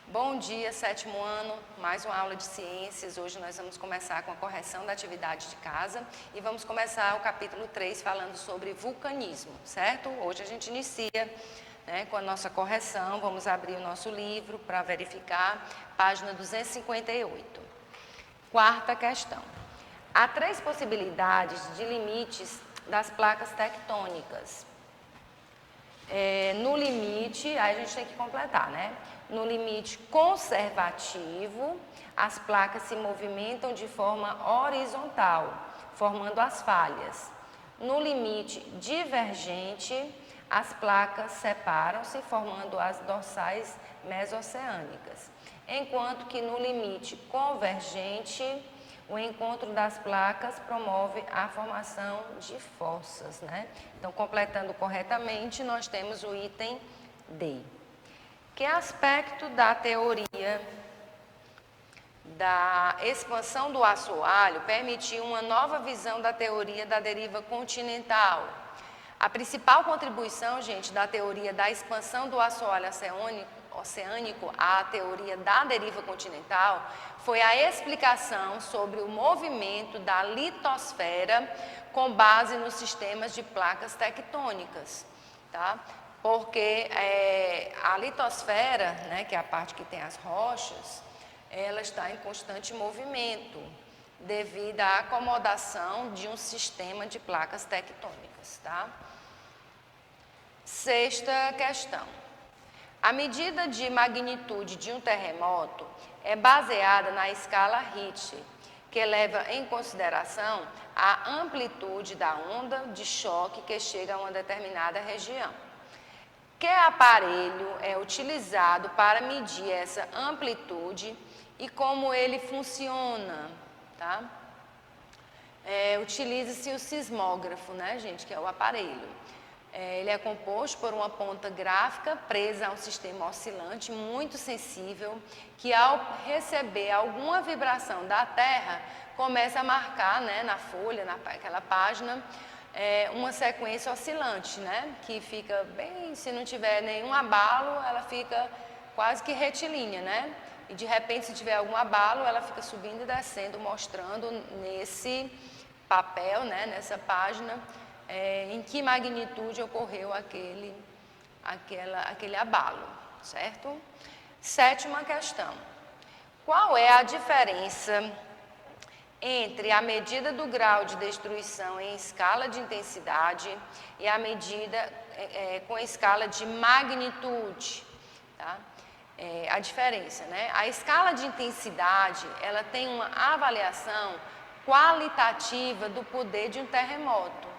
Bom dia, sétimo ano, mais uma aula de ciências. Hoje nós vamos começar com a correção da atividade de casa e vamos começar o capítulo 3 falando sobre vulcanismo, certo? Hoje a gente inicia, com a nossa correção, vamos abrir o nosso livro para verificar, página 258. Quarta questão. Há três possibilidades de limites das placas tectônicas. No limite, aí a gente tem que completar, No limite conservativo, as placas se movimentam de forma horizontal, formando as falhas. No limite divergente, as placas separam-se, formando as dorsais mesoceânicas. Enquanto que no limite convergente, o encontro das placas promove a formação de fossas, Então, completando corretamente, nós temos o item D. Que aspecto da teoria da expansão do assoalho permitiu uma nova visão da teoria da deriva continental? A principal contribuição, gente, da teoria da expansão do assoalho oceânico à teoria da deriva continental foi a explicação sobre o movimento da litosfera com base nos sistemas de placas tectônicas, tá? Porque a litosfera, que é a parte que tem as rochas, ela está em constante movimento devido à acomodação de um sistema de placas tectônicas, tá? Sexta questão. A medida de magnitude de um terremoto é baseada na escala Richter, que leva em consideração a amplitude da onda de choque que chega a uma determinada região. Que aparelho é utilizado para medir essa amplitude e como ele funciona, tá? Utiliza-se o sismógrafo, gente, que é o aparelho. Ele é composto por uma ponta gráfica presa a um sistema oscilante muito sensível que, ao receber alguma vibração da Terra, começa a marcar, na folha, naquela página, uma sequência oscilante, que fica bem, se não tiver nenhum abalo, ela fica quase que retilínea, E de repente, se tiver algum abalo, ela fica subindo e descendo, mostrando nesse papel, nessa página, em que magnitude ocorreu aquele abalo, certo? Sétima questão. Qual é a diferença entre a medida do grau de destruição em escala de intensidade e a medida com escala de magnitude, tá? A diferença, A escala de intensidade, ela tem uma avaliação qualitativa do poder de um terremoto.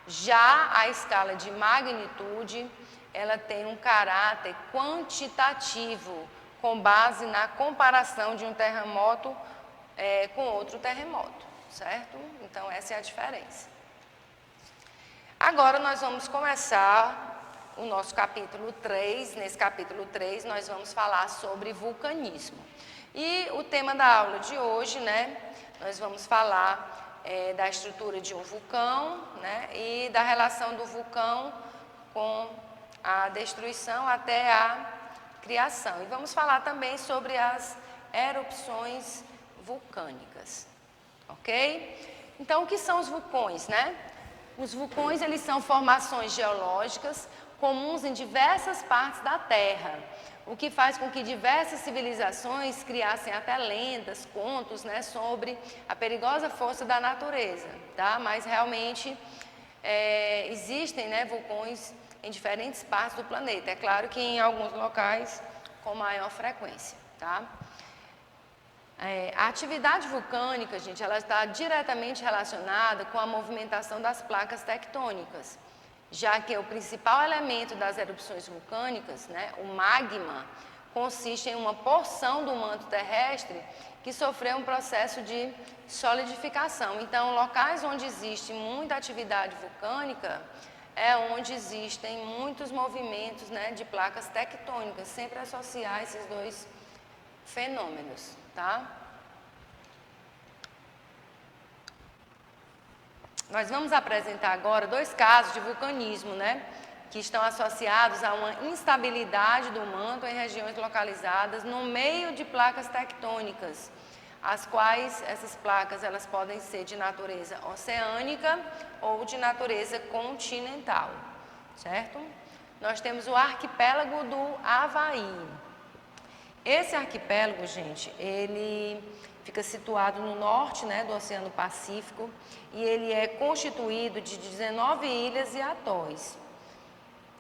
Já a escala de magnitude, ela tem um caráter quantitativo, com base na comparação de um terremoto com outro terremoto, certo? Então, essa é a diferença. Agora, nós vamos começar o nosso capítulo 3. Nesse capítulo 3, nós vamos falar sobre vulcanismo. E o tema da aula de hoje, nós vamos falar da estrutura de um vulcão, e da relação do vulcão com a destruição até a criação. E vamos falar também sobre as erupções vulcânicas, ok? Então, o que são os vulcões, Os vulcões, eles são formações geológicas comuns em diversas partes da Terra, o que faz com que diversas civilizações criassem até lendas, contos, sobre a perigosa força da natureza, tá? Mas realmente existem, vulcões em diferentes partes do planeta. É claro que em alguns locais com maior frequência, tá? A atividade vulcânica, gente, ela está diretamente relacionada com a movimentação das placas tectônicas, já que o principal elemento das erupções vulcânicas, o magma, consiste em uma porção do manto terrestre que sofreu um processo de solidificação. Então, locais onde existe muita atividade vulcânica é onde existem muitos movimentos, de placas tectônicas, sempre associar esses dois fenômenos, tá? Nós vamos apresentar agora dois casos de vulcanismo, que estão associados a uma instabilidade do manto em regiões localizadas no meio de placas tectônicas, as quais essas placas elas podem ser de natureza oceânica ou de natureza continental, certo? Nós temos o arquipélago do Havaí. Esse arquipélago, gente, ele fica situado no norte, né, do Oceano Pacífico e ele é constituído de 19 ilhas e atóis,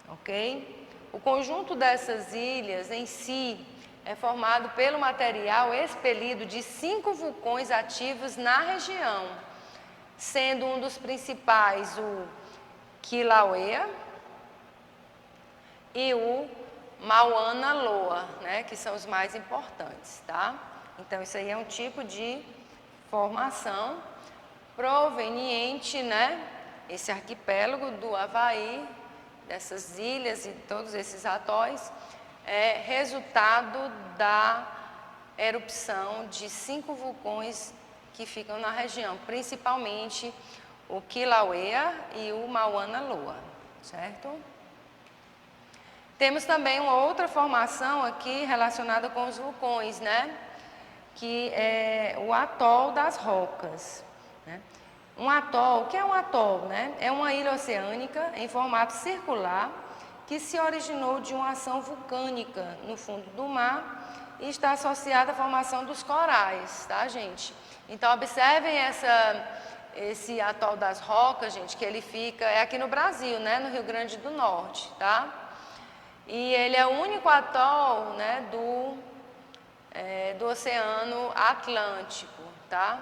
ok? O conjunto dessas ilhas em si é formado pelo material expelido de 5 vulcões ativos na região, sendo um dos principais o Kilauea e o Mauna Loa, né, que são os mais importantes, tá? Então, isso aí é um tipo de formação proveniente, né, esse arquipélago do Havaí, dessas ilhas e todos esses atóis, é resultado da erupção de 5 vulcões que ficam na região, principalmente o Kilauea e o Mauna Loa, certo? Temos também uma outra formação aqui relacionada com os vulcões, né? Que é o atol das rocas, né? Um atol, o que é um atol, né? É uma ilha oceânica em formato circular que se originou de uma ação vulcânica no fundo do mar e está associada à formação dos corais, tá, gente? Então, observem esse atol das rocas, gente, que ele fica, é aqui no Brasil, né? No Rio Grande do Norte, tá? E ele é o único atol, né, do Oceano Atlântico, tá?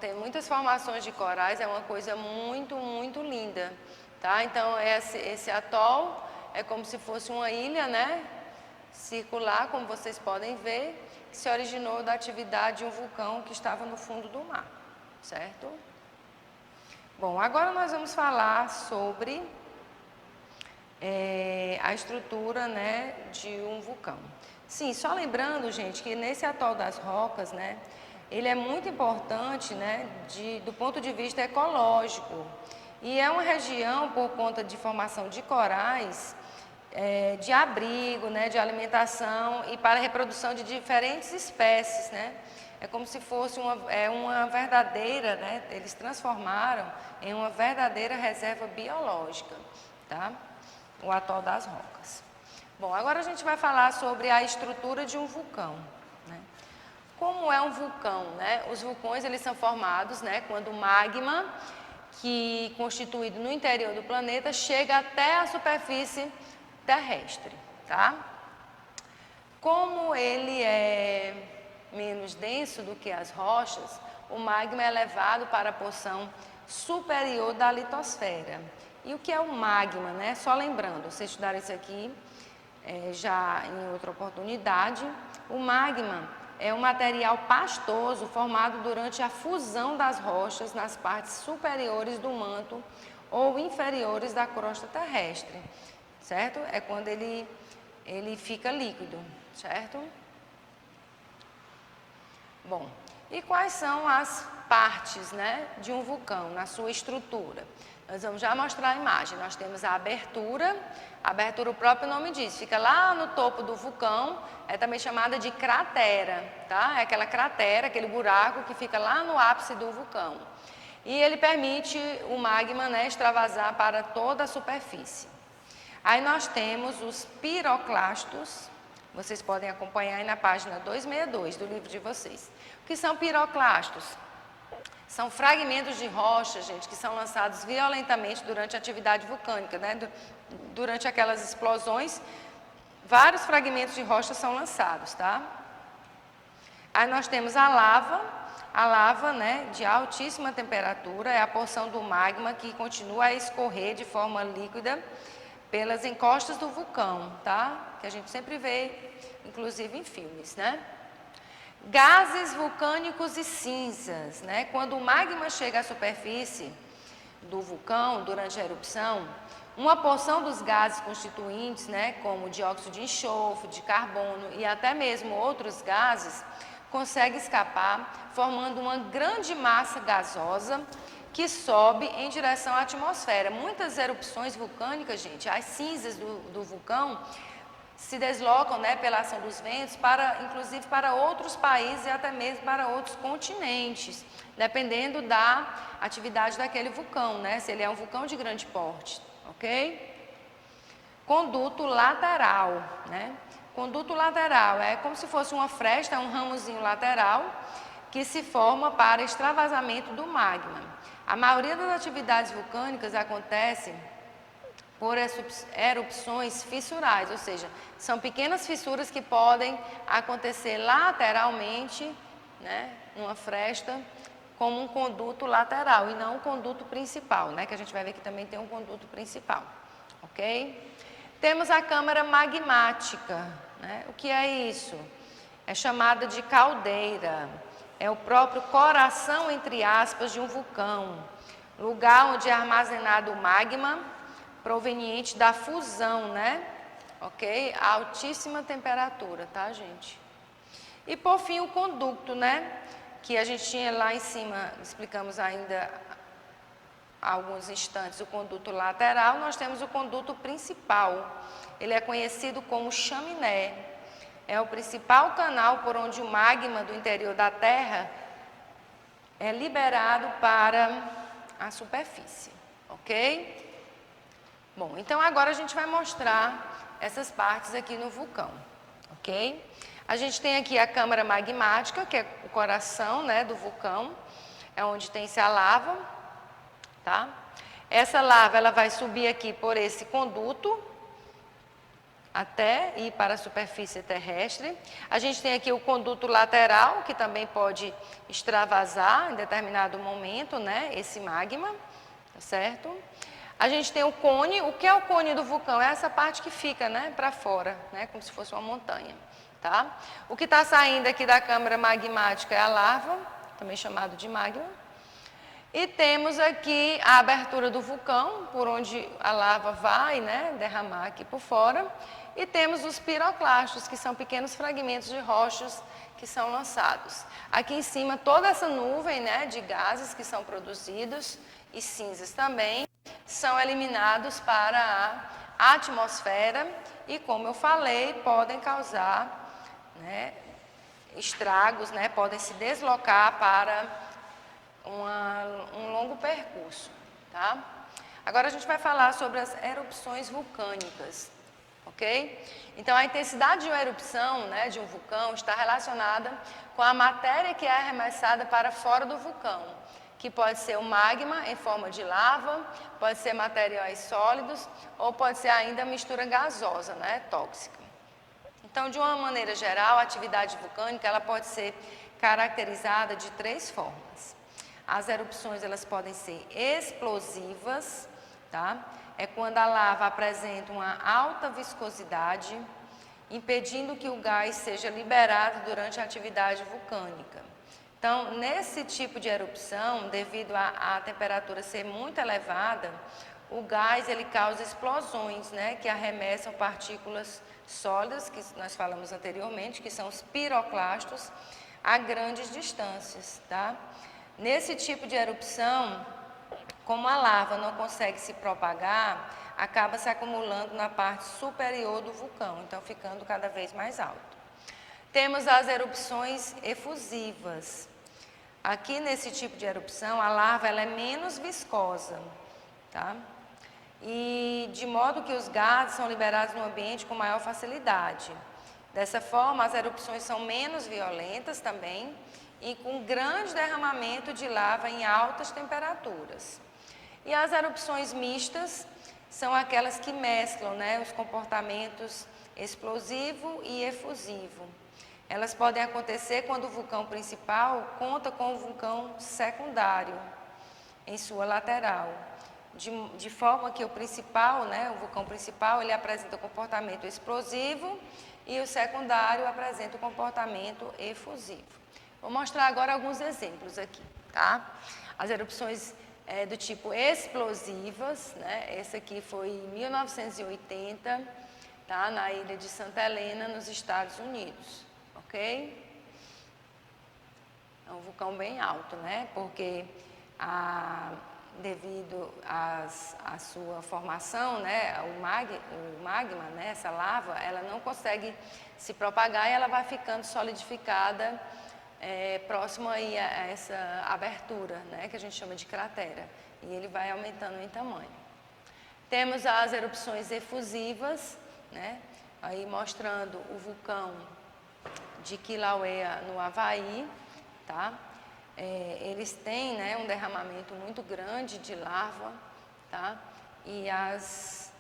Tem muitas formações de corais, é uma coisa muito, muito linda, tá? Então, esse atol é como se fosse uma ilha, né, circular, como vocês podem ver, que se originou da atividade de um vulcão que estava no fundo do mar, certo? Bom, agora nós vamos falar sobre a estrutura, né, de um vulcão. Sim, só lembrando, gente, que nesse atol das rocas, né, ele é muito importante, né, do ponto de vista ecológico. E é uma região, por conta de formação de corais, de abrigo, né, de alimentação e para a reprodução de diferentes espécies, né. É como se fosse uma verdadeira, né, eles transformaram em uma verdadeira reserva biológica, tá? O atol das rocas. Bom, agora a gente vai falar sobre a estrutura de um vulcão, né? Como é um vulcão, né? Os vulcões, eles são formados, né, quando o magma, que constituído no interior do planeta, chega até a superfície terrestre, tá? Como ele é menos denso do que as rochas, o magma é levado para a porção superior da litosfera. E o que é o magma, né? Só lembrando, vocês estudaram isso aqui já em outra oportunidade. O magma é um material pastoso formado durante a fusão das rochas nas partes superiores do manto ou inferiores da crosta terrestre, certo? É quando ele fica líquido, certo? Bom, e quais são as partes, né, de um vulcão na sua estrutura? Nós vamos já mostrar a imagem. Nós temos a abertura, o próprio nome diz, fica lá no topo do vulcão, é também chamada de cratera, tá? É aquela cratera, aquele buraco que fica lá no ápice do vulcão. E ele permite o magma, né, extravasar para toda a superfície. Aí nós temos os piroclastos, vocês podem acompanhar aí na página 262 do livro de vocês. O que são piroclastos? São fragmentos de rocha, gente, que são lançados violentamente durante a atividade vulcânica, né? Durante aquelas explosões, vários fragmentos de rocha são lançados, tá? Aí nós temos a lava, né, de altíssima temperatura, é a porção do magma que continua a escorrer de forma líquida pelas encostas do vulcão, tá? Que a gente sempre vê, inclusive em filmes, né? Gases vulcânicos e cinzas, né? Quando o magma chega à superfície do vulcão durante a erupção, uma porção dos gases constituintes, né, como dióxido de enxofre, de carbono e até mesmo outros gases, consegue escapar, formando uma grande massa gasosa que sobe em direção à atmosfera. Muitas erupções vulcânicas, gente, as cinzas do vulcão se deslocam, né, pela ação dos ventos, inclusive para outros países e até mesmo para outros continentes, dependendo da atividade daquele vulcão, né, se ele é um vulcão de grande porte, ok? Conduto lateral, né? Conduto lateral é como se fosse uma fresta, um ramozinho lateral, que se forma para extravasamento do magma. A maioria das atividades vulcânicas acontece por erupções fissurais, ou seja, são pequenas fissuras que podem acontecer lateralmente, né, numa fresta, como um conduto lateral e não um conduto principal, né, que a gente vai ver que também tem um conduto principal, ok? Temos a câmara magmática, né? O que é isso? É chamada de caldeira, é o próprio coração, entre aspas, de um vulcão, lugar onde é armazenado o magma proveniente da fusão, né? Ok? A altíssima temperatura, tá, gente? E por fim o conducto, né? Que a gente tinha lá em cima, explicamos ainda há alguns instantes, o conduto lateral, nós temos o conduto principal. Ele é conhecido como chaminé. É o principal canal por onde o magma do interior da Terra é liberado para a superfície, ok? Bom, então agora a gente vai mostrar essas partes aqui no vulcão, ok? A gente tem aqui a câmara magmática, que é o coração, né, do vulcão, é onde tem-se a lava, tá? Essa lava ela vai subir aqui por esse conduto até ir para a superfície terrestre. A gente tem aqui o conduto lateral, que também pode extravasar em determinado momento, né, esse magma, tá certo? A gente tem o cone. O que é o cone do vulcão? É essa parte que fica, né, para fora, né, como se fosse uma montanha, tá? O que está saindo aqui da câmara magmática é a lava, também chamado de magma. E temos aqui a abertura do vulcão, por onde a lava vai, né, derramar aqui por fora. E temos os piroclastos, que são pequenos fragmentos de rochas que são lançados. Aqui em cima, toda essa nuvem, né, de gases que são produzidos e cinzas também, são eliminados para a atmosfera e, como eu falei, podem causar, né, estragos, né, podem se deslocar para um longo percurso, tá? Agora a gente vai falar sobre as erupções vulcânicas, ok? Então a intensidade de uma erupção, né, de um vulcão está relacionada com a matéria que é arremessada para fora do vulcão, que pode ser o magma em forma de lava, pode ser materiais sólidos ou pode ser ainda mistura gasosa, né, tóxica. Então, de uma maneira geral, a atividade vulcânica ela pode ser caracterizada de 3 formas. As erupções elas podem ser explosivas, tá? É quando a lava apresenta uma alta viscosidade, impedindo que o gás seja liberado durante a atividade vulcânica. Então, nesse tipo de erupção, devido à temperatura ser muito elevada, o gás ele causa explosões, né, que arremessam partículas sólidas, que nós falamos anteriormente, que são os piroclastos, a grandes distâncias, tá? Nesse tipo de erupção, como a lava não consegue se propagar, acaba se acumulando na parte superior do vulcão, então ficando cada vez mais alto. Temos as erupções efusivas. Aqui nesse tipo de erupção, a lava ela é menos viscosa, tá? E de modo que os gases são liberados no ambiente com maior facilidade. Dessa forma, as erupções são menos violentas também e com grande derramamento de lava em altas temperaturas. E as erupções mistas são aquelas que mesclam, né, os comportamentos explosivo e efusivo. Elas podem acontecer quando o vulcão principal conta com o vulcão secundário em sua lateral. De forma que o principal, né, o vulcão principal, ele apresenta o comportamento explosivo e o secundário apresenta o comportamento efusivo. Vou mostrar agora alguns exemplos aqui, tá? As erupções do tipo explosivas, né? Esse aqui foi em 1980, tá? Na ilha de Santa Helena, nos Estados Unidos, ok? É um vulcão bem alto, né? Porque devido à sua formação, né, o magma, né, essa lava, ela não consegue se propagar e ela vai ficando solidificada próximo aí a essa abertura, né, que a gente chama de cratera, e ele vai aumentando em tamanho. Temos as erupções efusivas, né, aí mostrando o vulcão de Kilauea no Havaí, tá? Eles têm, né, um derramamento muito grande de lava, tá? E as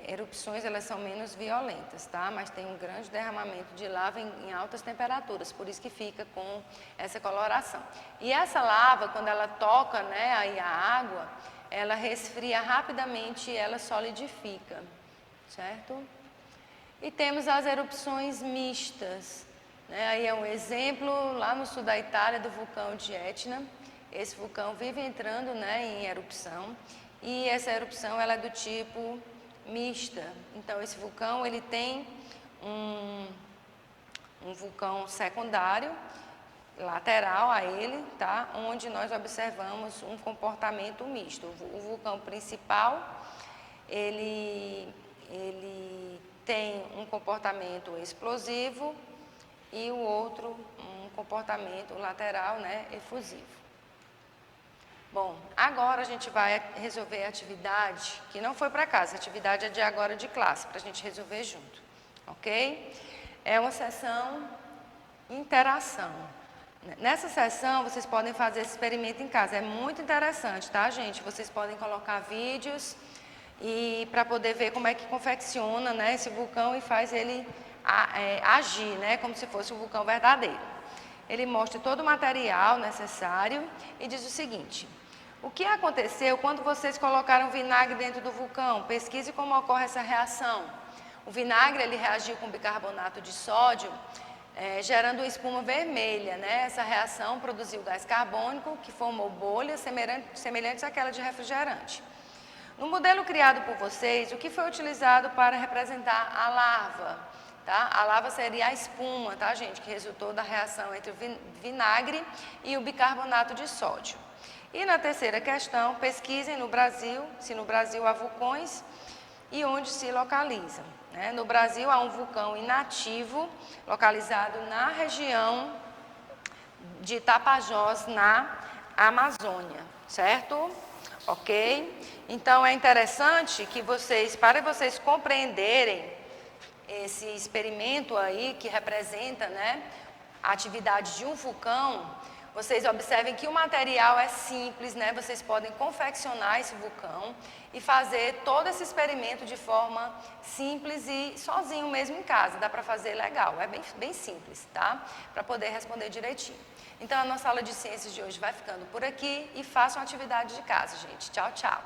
erupções, elas são menos violentas, tá? Mas tem um grande derramamento de lava em altas temperaturas, por isso que fica com essa coloração. E essa lava, quando ela toca, né, aí a água, ela resfria rapidamente e ela solidifica, certo? E temos as erupções mistas, né? Aí é um exemplo lá no sul da Itália do vulcão de Etna. Esse vulcão vive entrando, né, em erupção, e essa erupção ela é do tipo mista. Então esse vulcão ele tem um vulcão secundário lateral a ele, tá? Onde nós observamos um comportamento misto. O vulcão principal ele tem um comportamento explosivo e o outro um comportamento lateral, né, efusivo. Bom, agora a gente vai resolver a atividade que não foi para casa, a atividade é de agora de classe, para a gente resolver junto, ok? É uma sessão interação. Nessa sessão vocês podem fazer esse experimento em casa, é muito interessante, tá, gente? Vocês podem colocar vídeos e para poder ver como é que confecciona, né, esse vulcão e faz ele agir, né, como se fosse um vulcão verdadeiro. Ele mostra todo o material necessário e diz o seguinte: o que aconteceu quando vocês colocaram vinagre dentro do vulcão? Pesquise como ocorre essa reação. O vinagre ele reagiu com bicarbonato de sódio, gerando uma espuma vermelha, né? Essa reação produziu gás carbônico que formou bolhas semelhantes àquela de refrigerante. No modelo criado por vocês, o que foi utilizado para representar a lava? Tá? A lava seria a espuma, tá, gente, que resultou da reação entre o vinagre e o bicarbonato de sódio. E na terceira questão, pesquisem no Brasil, se no Brasil há vulcões e onde se localizam. Né? No Brasil há um vulcão inativo, localizado na região de Tapajós, na Amazônia, certo? Ok? Então é interessante que para vocês compreenderem esse experimento aí que representa, né, a atividade de um vulcão, vocês observem que o material é simples, né? Vocês podem confeccionar esse vulcão e fazer todo esse experimento de forma simples e sozinho mesmo em casa. Dá para fazer legal, é bem simples, tá? Para poder responder direitinho. Então a nossa aula de ciências de hoje vai ficando por aqui e façam a atividade de casa, gente. Tchau, tchau.